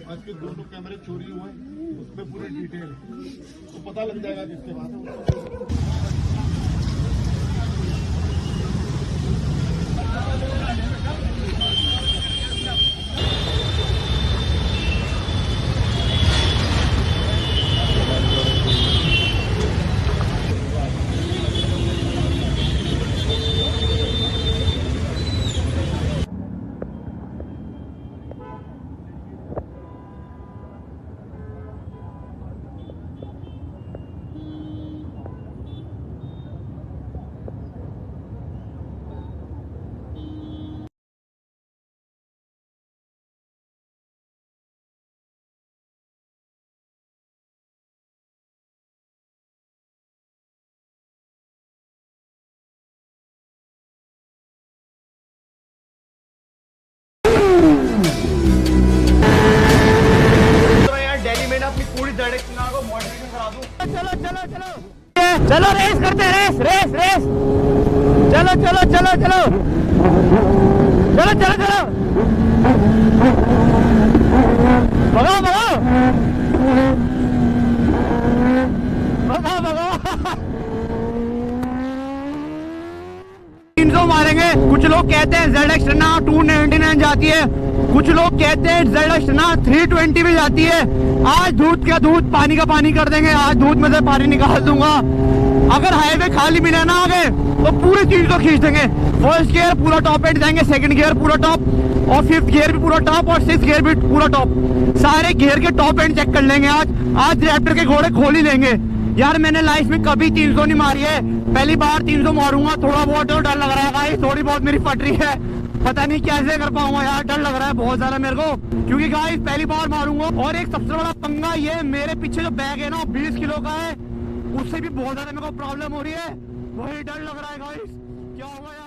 आज के दोनों कैमरे चोरी हुए उसमें पूरी डिटेल तो पता लग जाएगा जिसके बाद। चलो चलो चलो चलो रेस करते हैं, रेस रेस रेस, चलो चलो चलो चलो चलो चलो चलो भगाओ भगाओ भगाओ भगाओ। 300 मारेंगे। कुछ लोग कहते हैं ZX ना 299 जाती है, कुछ लोग कहते हैं ZX ना 320 भी जाती है। आज दूध का दूध पानी का पानी कर देंगे। आज दूध में से पानी निकाल दूंगा। अगर हाईवे खाली मिला ना आगे तो पूरे 300 खींच देंगे। फर्स्ट गियर पूरा टॉप एंड जाएंगे, सेकंड गियर पूरा टॉप, और फिफ्थ गियर भी पूरा टॉप, और सिक्स गियर भी पूरा टॉप। सारे गियर के टॉप एंड चेक कर लेंगे। आज रैप्टर के घोड़े खोल ही लेंगे। यार मैंने लाइफ में कभी 300 नहीं मारी है, पहली बार 300 मारूंगा। थोड़ा बहुत तो डर लग रहा है गाइस, थोड़ी बहुत मेरी फट रही है, पता नहीं कैसे कर पाऊंगा यार। डर लग रहा है बहुत ज्यादा मेरे को, क्योंकि गाइस पहली बार मारूंगा। और एक सबसे बड़ा पंगा ये, मेरे पीछे जो बैग है ना 20 किलो का है, उससे भी बहुत ज्यादा मेरे को प्रॉब्लम हो रही है। वही डर लग रहा है गाइस, क्या होगा यार।